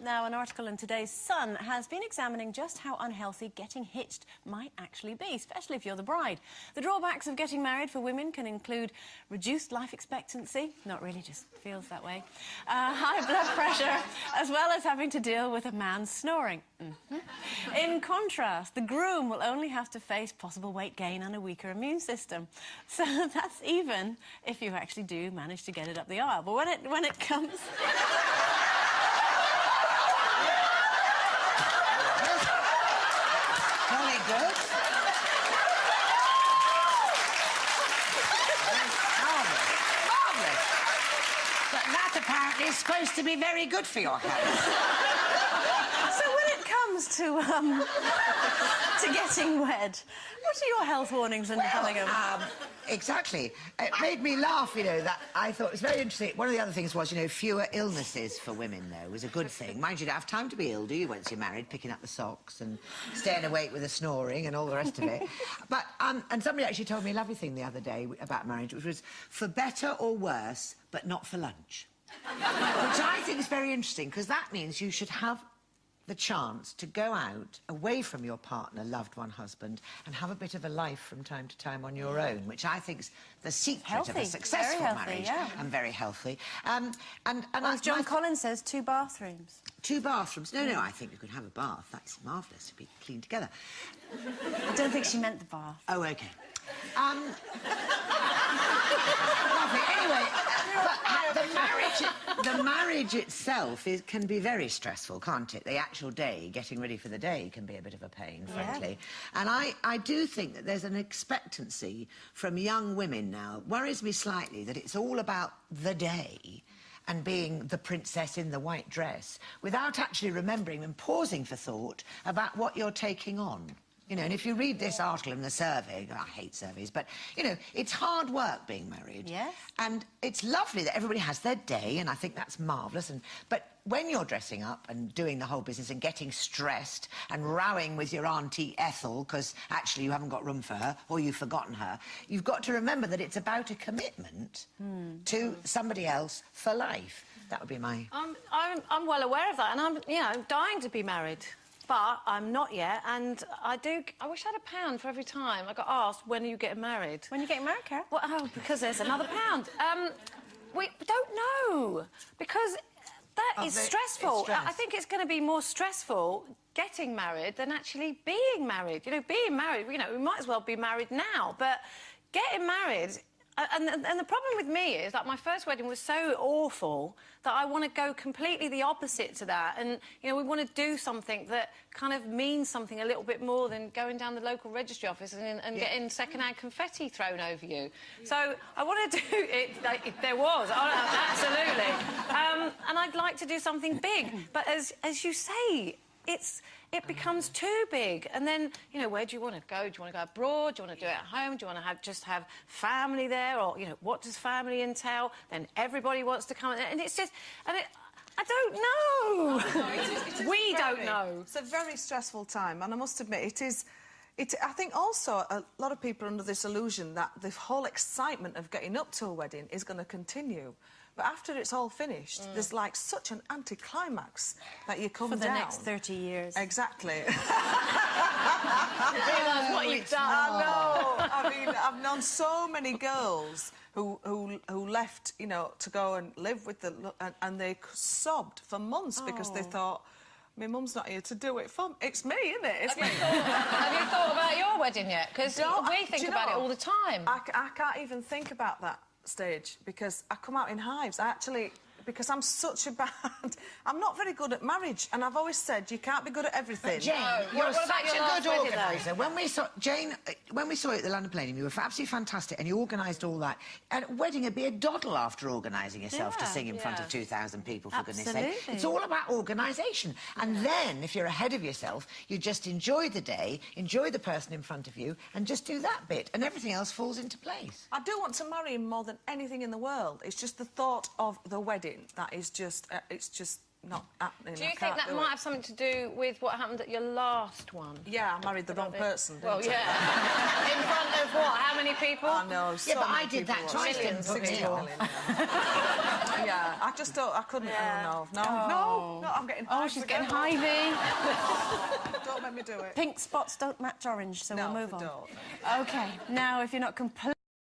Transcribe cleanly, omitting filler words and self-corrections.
Now, an article in today's Sun has been examining just how unhealthy getting hitched might actually be, especially if you're the bride. The drawbacks of getting married for women can include reduced life expectancy, not really, just feels that way, high blood pressure, as well as having to deal with a man snoring. In contrast, the groom will only have to face possible weight gain and a weaker immune system. So that's even if you actually do manage to get it up the aisle. But when it comes... Good. Marvellous. But that apparently is supposed to be very good for your health. So when it comes to getting wed, what are your health warnings in Finnigan? Exactly. It made me laugh, you know, that I thought it was very interesting. One of the other things was, you know, fewer illnesses for women, though, was a good thing. Mind you, don't have time to be ill, do you, once you're married, picking up the socks and staying awake with the snoring and all the rest of it. But, and somebody actually told me a lovely thing the other day about marriage, which was for better or worse, but not for lunch. Which I think is very interesting, because that means you should have the chance to go out away from your partner, loved one, husband, and have a bit of a life from time to time on your own, which I think's the secret of a successful marriage, and very healthy. And as John Collins says, 2 bathrooms. 2 bathrooms. No, I think you could have a bath. That's marvellous to be clean together. I don't think she meant the bath. Oh, OK. Lovely. Anyway, the marriage itself can be very stressful, can't it? The actual day, getting ready for the day, can be a bit of a pain, frankly. And I do think that there's an expectancy from young women now. Worries me slightly that it's all about the day and being the princess in the white dress without actually remembering and pausing for thought about what you're taking on. You know, and if you read this article in the survey, I hate surveys, but, you know, it's hard work being married. Yes. And it's lovely that everybody has their day, and I think that's marvellous. But when you're dressing up and doing the whole business and getting stressed and rowing with your Auntie Ethel because actually you haven't got room for her or you've forgotten her, you've got to remember that it's about a commitment to somebody else for life. That would be my... I'm well aware of that, and I'm dying to be married. But I'm not yet, and I wish I had £1 for every time I got asked, when are you getting married? When are you getting married, Carol? Well, oh, because there's another £1. We don't know, because that is stressful. I think it's going to be more stressful getting married than actually being married. You know, being married, you know, we might as well be married now, but getting married... And the problem with me is that my first wedding was so awful that I want to go completely the opposite to that. And, you know, we want to do something that kind of means something a little bit more than going down the local registry office and getting second-hand confetti thrown over you. So I want to do it... there was, absolutely. And I'd like to do something big. But as you say... It becomes too big, and then, you know, where do you want to go? Do you want to go abroad? Do you want to do it at home? Do you want to just have family there? Or, you know, what does family entail? Then everybody wants to come, and it's just... I don't know. We don't know. It's a very stressful time, and I must admit, it is... I think also a lot of people are under this illusion that the whole excitement of getting up to a wedding is going to continue. But after it's all finished, there's, like, such an anticlimax that you come down... For the next 30 years. Exactly. Realise what you've done. I know. I mean, I've known so many girls who left, you know, to go and live with and they sobbed for months because they thought... My mum's not here to do it for me. It's me, isn't it? It's me. Have you thought about your wedding yet? Because we think about it all the time. I can't even think about that stage because I come out in hives. Because I'm such a bad... I'm not very good at marriage, and I've always said you can't be good at everything. But Jane, you're such a good organiser. When we saw you at the London Palladium, you were absolutely fantastic, and you organised all that. And a wedding would be a doddle after organising yourself to sing in front of 2,000 people, for goodness sake. It's all about organisation. And then, if you're ahead of yourself, you just enjoy the day, enjoy the person in front of you, and just do that bit, and everything else falls into place. I do want to marry him more than anything in the world. It's just the thought of the wedding that is just... it's just not happening. Do you think that might have something to do with what happened at your last one? Yeah, I married the wrong person, didn't I? Well, yeah. In front of what? How many people? I know, Yeah, but I did that twice. Millions, 60 million. Yeah, I just don't... I couldn't... Yeah. No, I'm getting Oh, she's getting hivey. Don't make me do it. Pink spots don't match orange, so we'll move they on. don't. OK, now, if you're not completely...